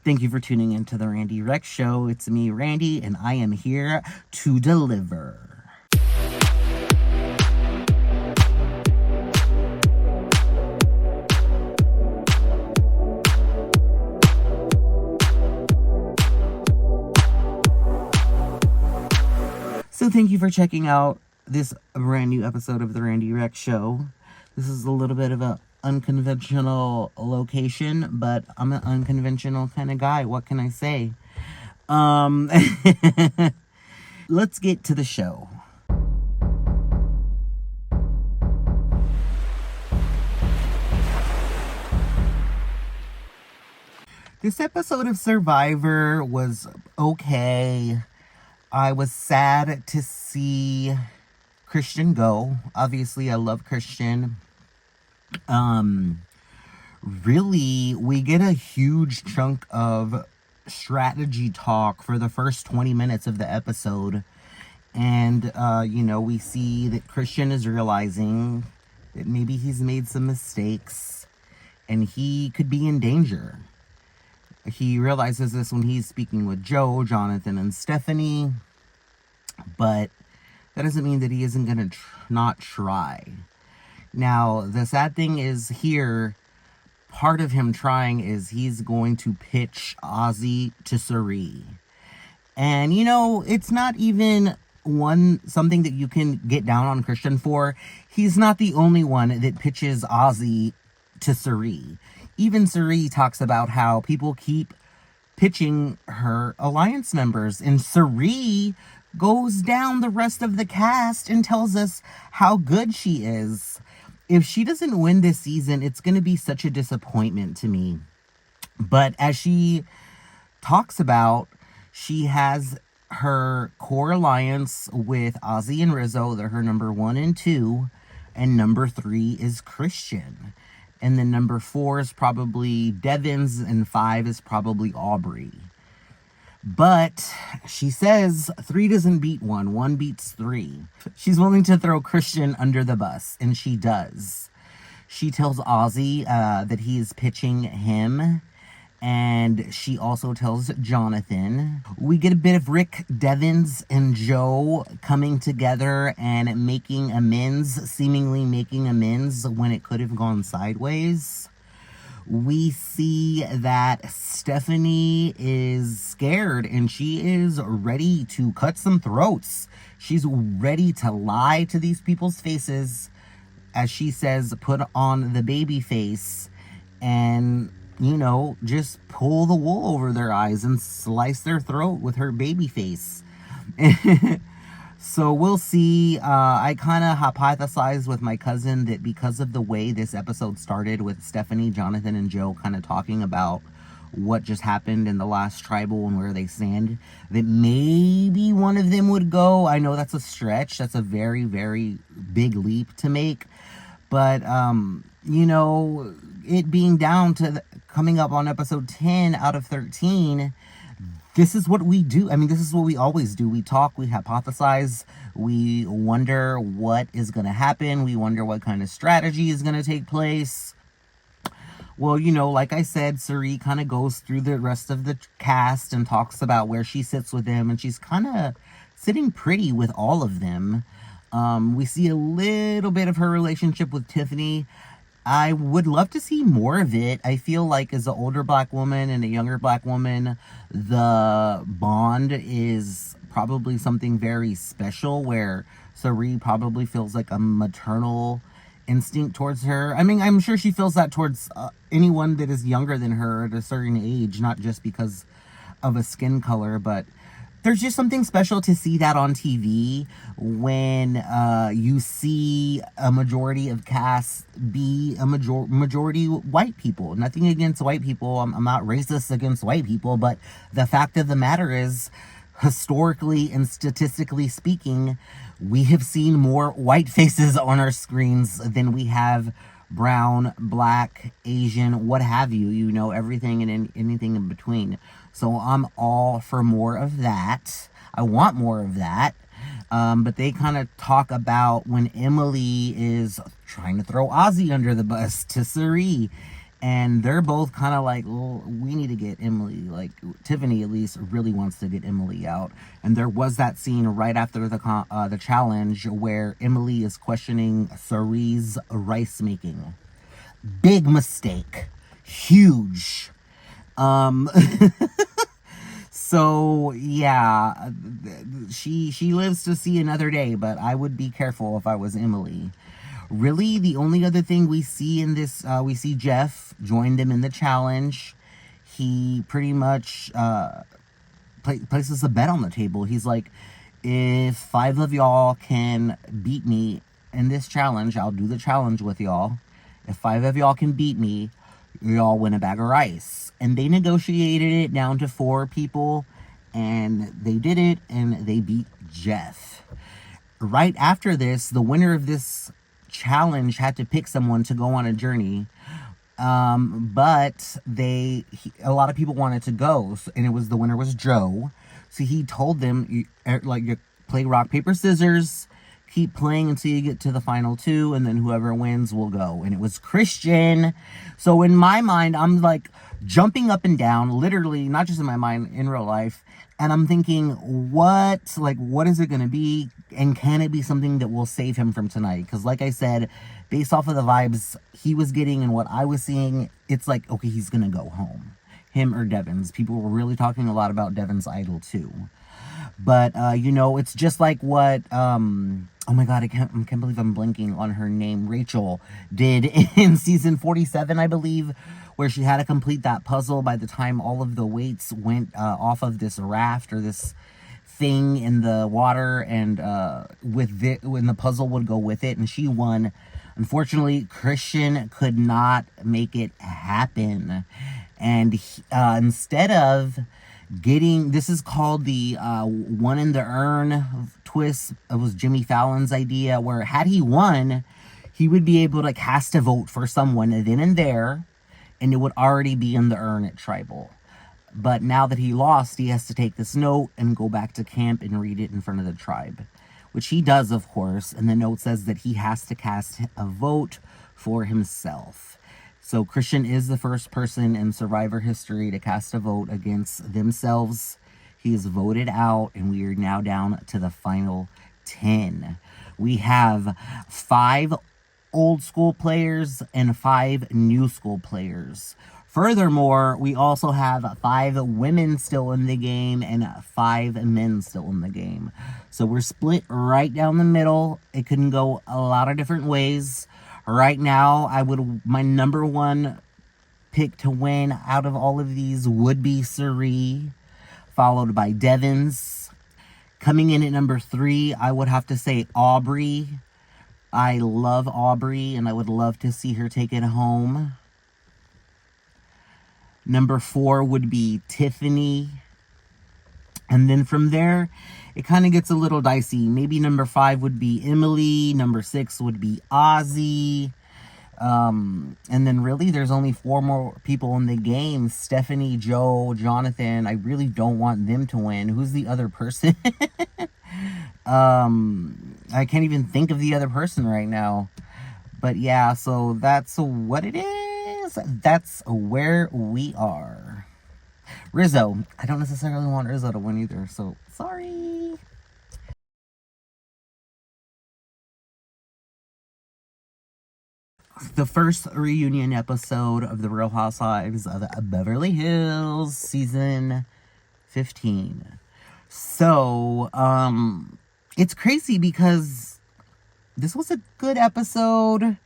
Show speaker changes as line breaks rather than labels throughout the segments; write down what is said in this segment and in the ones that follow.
Thank you for tuning in to the Randy Rex Show. It's me, Randy, and I am here to deliver. So thank you for checking out this brand new episode of the Randy Rex Show. This is a little bit of a unconventional location, but I'm an unconventional kind of guy. What can I say? Let's get to the show. This episode of Survivor was okay. I was sad to see Christian go. Obviously, I love Christian. Really, we get a huge chunk of strategy talk for the first 20 minutes of the episode. And, we see that Christian is realizing that maybe he's made some mistakes and he could be in danger. He realizes this when he's speaking with Joe, Jonathan, and Stephanie. But that doesn't mean that he isn't going to not try. Now, the sad thing is here, part of him trying is he's going to pitch Ozzy to Cirie. And, it's not even something that you can get down on Christian for. He's not the only one that pitches Ozzy to Cirie. Even Cirie talks about how people keep pitching her alliance members. And Cirie goes down the rest of the cast and tells us how good she is. If she doesn't win this season, it's going to be such a disappointment to me. But as she talks about, she has her core alliance with Ozzy and Rizzo. They're her number 1 and 2. And number 3 is Christian. And then number 4 is probably Devins. And 5 is probably Aubrey. But she says 3 doesn't beat 1. 1 beats 3. She's willing to throw Christian under the bus, and she does. She tells Ozzy that he is pitching him, and she also tells Jonathan. We get a bit of Rick, Devins, and Joe coming together and making amends, seemingly making amends when it could have gone sideways. We see that Stephanie is scared and she is ready to cut some throats. She's ready to lie to these people's faces, as she says, put on the baby face and, just pull the wool over their eyes and slice their throat with her baby face. So we'll see. I kind of hypothesized with my cousin that because of the way this episode started with Stephanie, Jonathan, and Joe kind of talking about what just happened in the last tribal and where they stand, that maybe one of them would go. I know that's a stretch. That's a very, very big leap to make. But, it being down to coming up on episode 10 out of 13... this is what we do. I mean, this is what we always do. We talk, we hypothesize, we wonder what is going to happen. We wonder what kind of strategy is going to take place. Well, like I said, Cirie kind of goes through the rest of the cast and talks about where she sits with them. And she's kind of sitting pretty with all of them. We see a little bit of her relationship with Tiffany. I would love to see more of it. I feel like as an older black woman and a younger black woman, the bond is probably something very special, where Cirie probably feels like a maternal instinct towards her. I mean, I'm sure she feels that towards anyone that is younger than her at a certain age, not just because of a skin color, but there's just something special to see that on TV when you see a majority of casts be a majority white people. Nothing against white people. I'm not racist against white people, but the fact of the matter is, historically and statistically speaking, we have seen more white faces on our screens than we have brown, black, Asian, what have you, everything and anything in between. So I'm all for more of that. I want more of that. But they kind of talk about when Emily is trying to throw Ozzy under the bus to Cirie. And they're both kind of like, well, we need to get Emily. Like, Tiffany at least really wants to get Emily out. And there was that scene right after the challenge where Emily is questioning Cerie's rice making. Big mistake. Huge. Um, so yeah, she lives to see another day, but I would be careful if I was Emily. Really, the only other thing we see in this, we see Jeff join them in the challenge. He pretty much places a bet on the table. He's like, if 5 of y'all can beat me in this challenge, I'll do the challenge with y'all. If 5 of y'all can beat me, y'all win a bag of rice. And they negotiated it down to 4 people, and they did it, and they beat Jeff. Right after this, the winner of this challenge had to pick someone to go on a journey. But a lot of people wanted to go, and the winner was Joe. So he told them, you play rock, paper, scissors, keep playing until you get to the final 2, and then whoever wins will go. And it was Christian. So in my mind, I'm like jumping up and down, literally, not just in my mind, in real life. And I'm thinking, what is it going to be? And can it be something that will save him from tonight? Because like I said, based off of the vibes he was getting and what I was seeing, it's like, okay, he's going to go home. Him or Devon's. People were really talking a lot about Devon's idol too. But, it's just like what, oh my God, I can't believe I'm blanking on her name. Rachel did in season 47, I believe, where she had to complete that puzzle by the time all of the weights went off of this raft or this thing in the water, and when the puzzle would go with it, and she won. Unfortunately, Christian could not make it happen. And instead of this is called the one in the urn twist. It was Jimmy Fallon's idea, where had he won, he would be able to cast a vote for someone then and there, and it would already be in the urn at Tribal. But now that he lost, he has to take this note and go back to camp and read it in front of the tribe, which he does, of course. And the note says that he has to cast a vote for himself. So Christian is the first person in Survivor history to cast a vote against themselves. He is voted out, and we are now down to the final 10. We have 5 old school players and 5 new school players. Furthermore, we also have 5 women still in the game and 5 men still in the game. So we're split right down the middle. It can go a lot of different ways. Right now, my number 1 pick to win out of all of these would be Cirie, followed by Devon's. Coming in at number 3, I would have to say Aubrey. I love Aubrey, and I would love to see her take it home. Number 4 would be Tiffany. And then from there, it kind of gets a little dicey. Maybe number 5 would be Emily. Number 6 would be Ozzy. And then really, there's only 4 more people in the game. Stephanie, Joe, Jonathan. I really don't want them to win. Who's the other person? I can't even think of the other person right now. But yeah, so that's what it is. That's where we are. Rizzo. I don't necessarily want Rizzo to win either, so sorry. The first reunion episode of The Real Housewives of Beverly Hills, season 15. So, it's crazy because this was a good episode.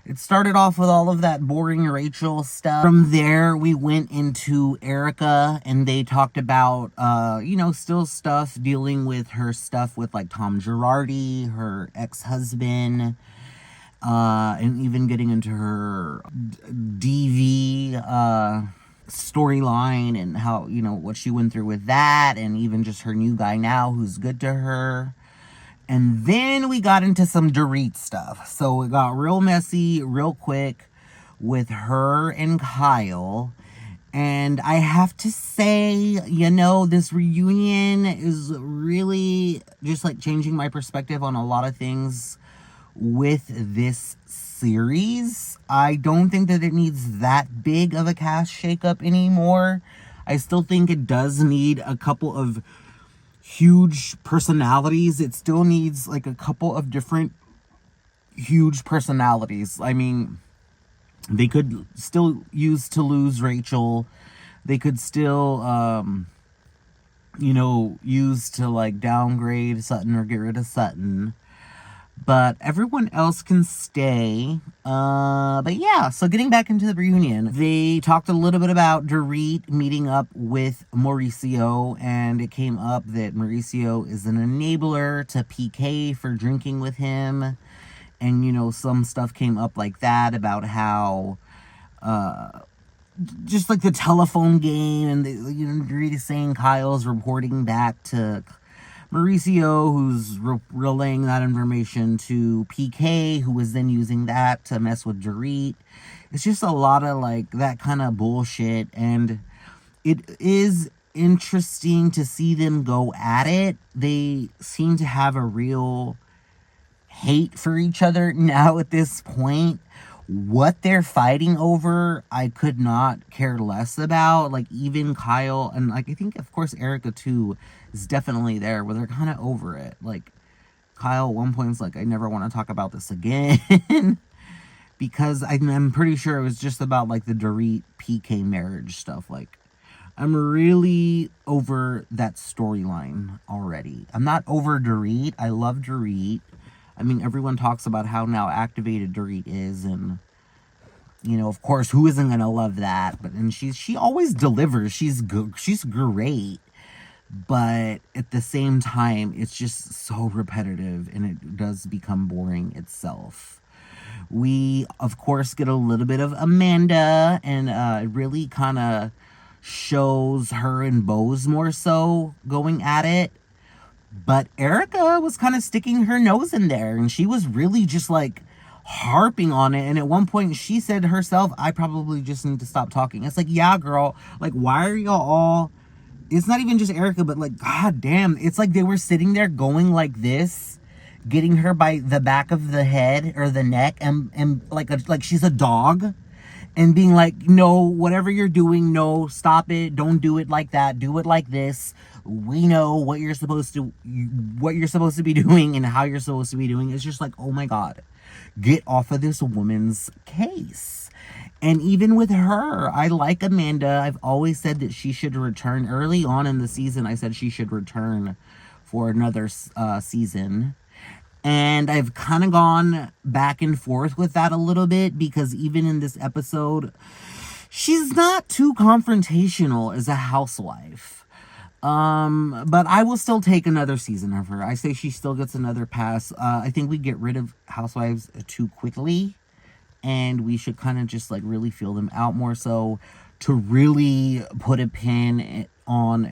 It started off with all of that boring Rachel stuff. From there, we went into Erica, and they talked about, still stuff dealing with her stuff with, like, Tom Girardi, her ex-husband, and even getting into her DV storyline and how, what she went through with that, and even just her new guy now who's good to her. And then we got into some Dorit stuff. So it got real messy real quick with her and Kyle. And I have to say, this reunion is really just like changing my perspective on a lot of things with this series. I don't think that it needs that big of a cast shakeup anymore. I still think it does need a couple of huge personalities. It still needs like a couple of different huge personalities. I mean, they could still use to lose Rachel. They could still, use to like downgrade Sutton or get rid of Sutton. But everyone else can stay. But yeah, so getting back into the reunion, they talked a little bit about Dorit meeting up with Mauricio, and it came up that Mauricio is an enabler to PK for drinking with him. And, some stuff came up like that about how, just like the telephone game, and Dorit is saying Kyle's reporting back to Mauricio, who's relaying that information to PK, who was then using that to mess with Dorit. It's just a lot of like that kind of bullshit, and it is interesting to see them go at it. They seem to have a real hate for each other now at this point. What they're fighting over, I could not care less about. Like, even Kyle, and like I think of course Erica too is definitely there, where they're kind of over it. Like, Kyle at one point is like, I never want to talk about this again. Because I'm pretty sure it was just about like the Dorit PK marriage stuff. Like, I'm really over that storyline already. I'm not over Dorit. I love Dorit. I mean, everyone talks about how now activated Dorit is, and of course, who isn't gonna love that? And she always delivers. She's good. She's great, but at the same time, it's just so repetitive, and it does become boring itself. We, of course, get a little bit of Amanda, and it really kind of shows her and Bose more so going at it. But Erica was kind of sticking her nose in there, and she was really just like harping on it. And at one point she said herself, I probably just need to stop talking. It's like, yeah, girl, like, why are y'all all, it's not even just Erica, but like, god damn, it's like they were sitting there going like this, getting her by the back of the head or the neck, and like she's a dog, and being like, no, whatever you're doing, no, stop it, don't do it like that, do it like this. We know what you're supposed to be doing and how you're supposed to be doing. It's just like, oh my god, get off of this woman's case. And even with her, I like Amanda. I've always said that she should return. Early on in the season, I said she should return for another season. And I've kind of gone back and forth with that a little bit, because even in this episode, she's not too confrontational as a housewife. But I will still take another season of her. I say she still gets another pass. I think we get rid of Housewives too quickly, and we should kind of just like really feel them out more so to really put a pin on,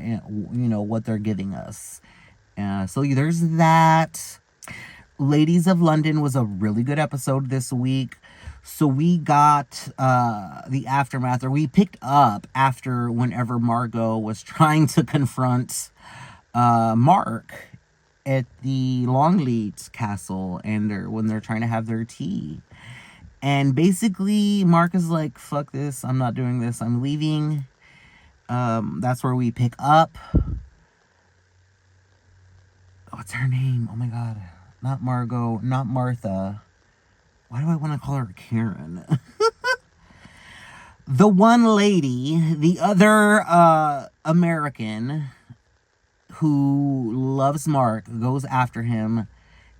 what they're giving us. So there's that. Ladies of London was a really good episode this week. So we got the aftermath, or we picked up after whenever Margot was trying to confront Mark at the Longleat castle, and when they're trying to have their tea. And basically Mark is like, fuck this, I'm not doing this, I'm leaving. That's where we pick up. What's her name? Oh my god. Not Margot, not Martha. Why do I want to call her Karen? The one lady, the other American who loves Mark, goes after him,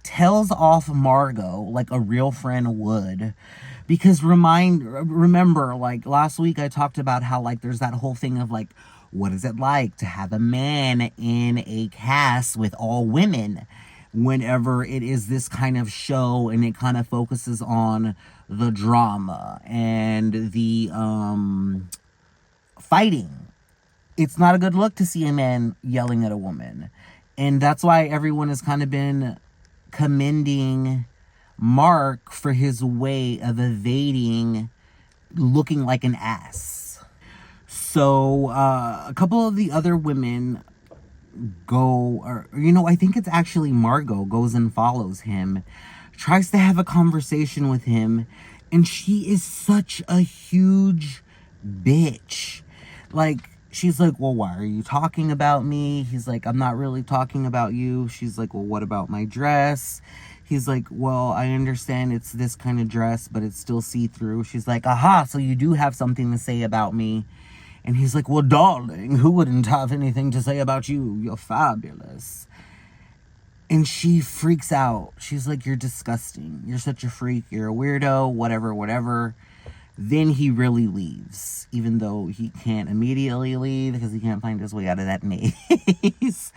tells off Margot like a real friend would. Because remember, like last week I talked about how like there's that whole thing of like, what is it like to have a man in a cast with all women? Whenever it is this kind of show, and it kind of focuses on the drama and the fighting, it's not a good look to see a man yelling at a woman. And that's why everyone has kind of been commending Mark for his way of evading looking like an ass. So a couple of the other women I think it's actually Margot goes and follows him, tries to have a conversation with him, and she is such a huge bitch. Like, she's like, well, why are you talking about me? He's like, I'm not really talking about you. She's like, well, what about my dress? He's like, well, I understand it's this kind of dress, but it's still see-through. She's like, aha, so you do have something to say about me. And he's like, well, darling, who wouldn't have anything to say about you? You're fabulous. And she freaks out. She's like, you're disgusting. You're such a freak. You're a weirdo, whatever, whatever. Then he really leaves, even though he can't immediately leave because he can't find his way out of that maze.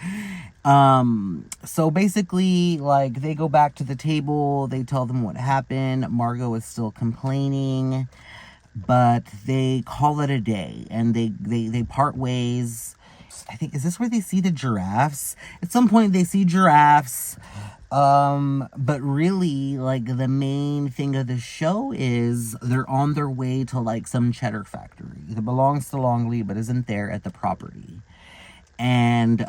So basically, like, they go back to the table. They tell them what happened. Margot is still complaining, but they call it a day, and they part ways. I think, is this where they see the giraffes? At some point, they see giraffes. But really, like, the main thing of the show is they're on their way to, like, some cheddar factory that belongs to Longley but isn't there at the property. And,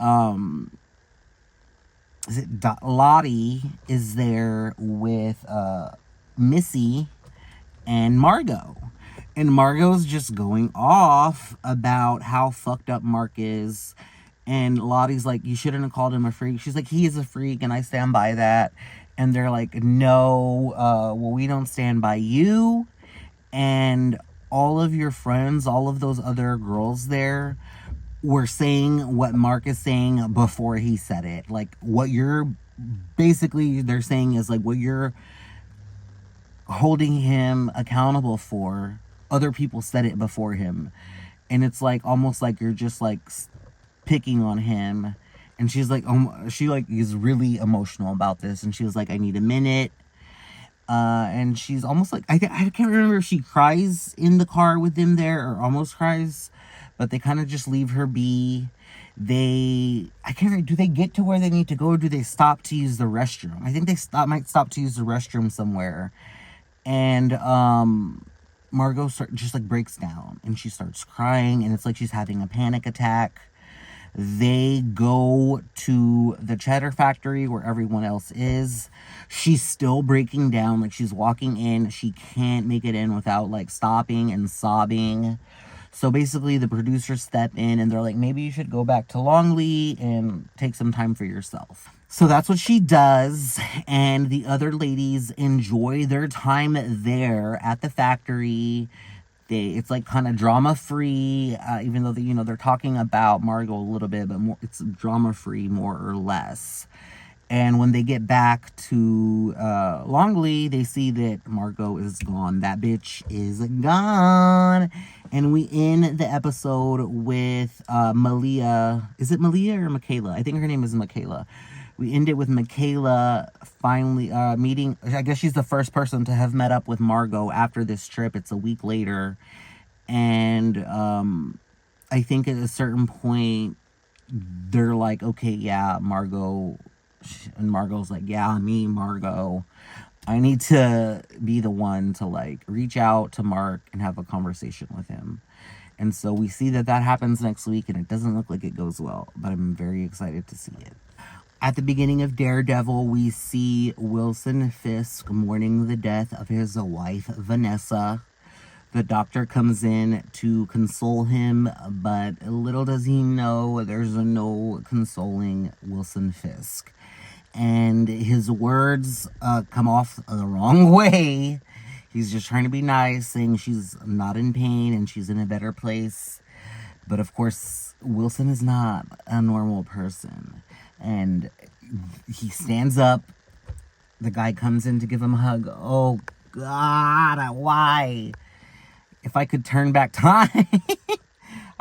Lottie is there with, Missy and Margot. And Margot's just going off about how fucked up Mark is. And Lottie's like, you shouldn't have called him a freak. She's like, he is a freak, and I stand by that. And they're like, no, well, we don't stand by you. And all of your friends, all of those other girls there, were saying what Mark is saying before he said it. Like, what you're, basically, they're saying is, like, what you're holding him accountable for, other people said it before him. And it's like, almost like you're just, like, picking on him. And she's like, she, like, is really emotional about this, and she was like, I need a minute. And she's almost like, I can't remember if she cries in the car with them there or almost cries, but they kind of just leave her be. I can't remember, do they get to where they need to go, or do they stop to use the restroom? I think they might stop to use the restroom somewhere. And Margot just, like, breaks down, and she starts crying, and it's like she's having a panic attack. They go to the cheddar factory where everyone else is. She's still breaking down. Like, she's walking in. She can't make it in without, like, stopping and sobbing. So basically, the producers step in, and they're like, maybe you should go back to Longley and take some time for yourself. So that's what she does. And the other ladies enjoy their time there at the factory. It's like kind of drama free, even though they're talking about Margot a little bit, but more, it's drama free more or less. And when they get back to Longley, they see that Margot is gone. That bitch is gone. And we end the episode with Malia. Is it Malia or Michaela? I think her name is Michaela. We end it with Michaela finally meeting. I guess she's the first person to have met up with Margot after this trip. It's a week later. And I think at a certain point, they're like, okay, yeah, Margot. And Margot's like, yeah, me, Margot. I need to be the one to, like, reach out to Mark and have a conversation with him. And so we see that happens next week, and it doesn't look like it goes well. But I'm very excited to see it. At the beginning of Daredevil, we see Wilson Fisk mourning the death of his wife, Vanessa. The doctor comes in to console him, but little does he know there's no consoling Wilson Fisk. And his words come off the wrong way. He's just trying to be nice, saying she's not in pain and she's in a better place. But of course, Wilson is not a normal person. And he stands up. The guy comes in to give him a hug. Oh, God, why? If I could turn back time.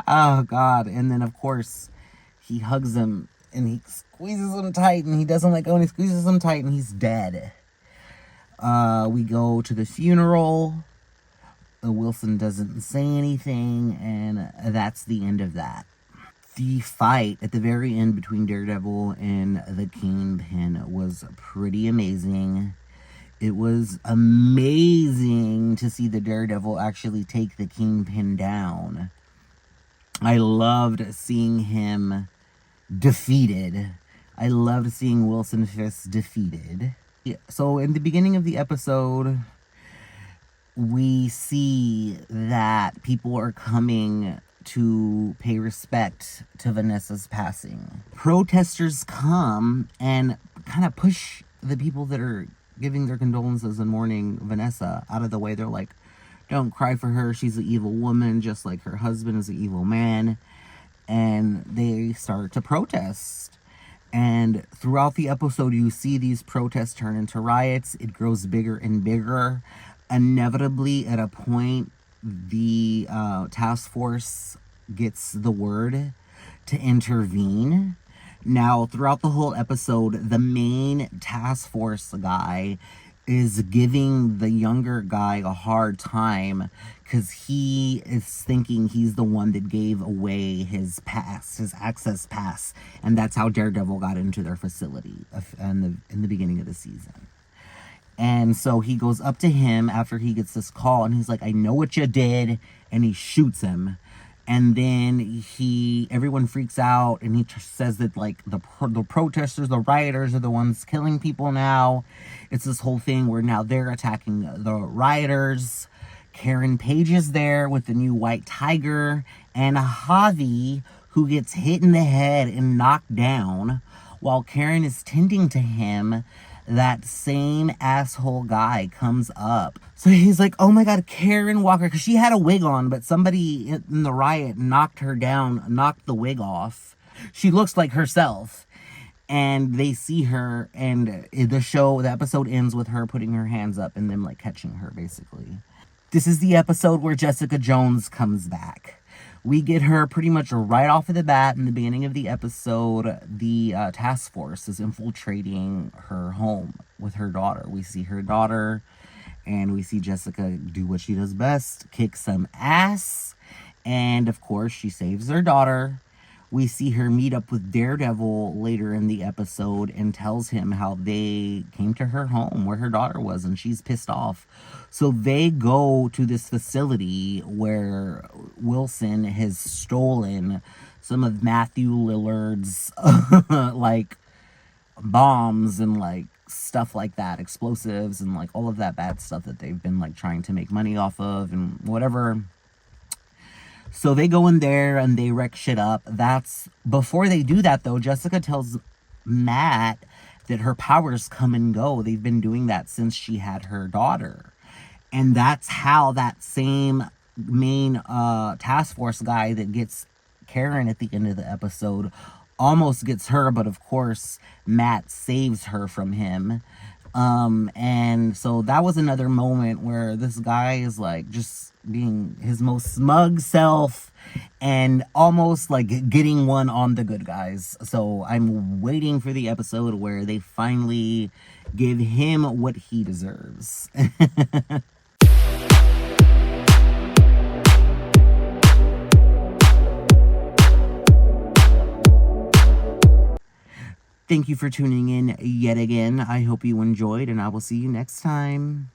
Oh, God. And then, of course, he hugs him and he squeezes him tight, and he doesn't let go, and he squeezes him tight, and he's dead. We go to the funeral. Wilson doesn't say anything, and that's the end of that. The fight at the very end between Daredevil and the Kingpin was pretty amazing. It was amazing to see the Daredevil actually take the Kingpin down. I loved seeing him defeated. I loved seeing Wilson Fisk defeated. So in the beginning of the episode, we see that people are coming to pay respect to Vanessa's passing. Protesters come and kind of push the people that are giving their condolences and mourning Vanessa out of the way. They're like, don't cry for her. She's an evil woman, just like her husband is an evil man. And they start to protest. And throughout the episode, you see these protests turn into riots. It grows bigger and bigger. Inevitably, at a point, the task force gets the word to intervene. Now, throughout the whole episode, the main task force guy is giving the younger guy a hard time because he is thinking he's the one that gave away his pass, his access pass, and that's how Daredevil got into their facility in the beginning of the season. And so he goes up to him after he gets this call, and he's like, I know what you did, and he shoots him. And then everyone freaks out, and he says that like the protesters, the rioters are the ones killing people now. It's this whole thing where now they're attacking the rioters. Karen Page is there with the new white tiger, and Javi, who gets hit in the head and knocked down while Karen is tending to him. That same asshole guy comes up. So he's like, oh my God, Karen Walker. Because she had a wig on, but somebody in the riot knocked her down, knocked the wig off. She looks like herself. And they see her, and the episode ends with her putting her hands up and them like catching her, basically. This is the episode where Jessica Jones comes back. We get her pretty much right off of the bat in the beginning of the episode. The task force is infiltrating her home with her daughter. We see her daughter, and we see Jessica do what she does best, kick some ass. And of course, she saves her daughter. We see her meet up with Daredevil later in the episode and tells him how they came to her home where her daughter was, and she's pissed off. So they go to this facility where Wilson has stolen some of Matthew Lillard's like bombs and like stuff like that, explosives and like all of that bad stuff that they've been like trying to make money off of and whatever. So they go in there and they wreck shit up. Before they do that though, Jessica tells Matt that her powers come and go. They've been doing that since she had her daughter. And that's how that same main task force guy that gets Karen at the end of the episode almost gets her, but of course Matt saves her from him. And so that was another moment where this guy is like just being his most smug self and almost like getting one on the good guys. So I'm waiting for the episode where they finally give him what he deserves. Thank you for tuning in yet again. I hope you enjoyed, and I will see you next time.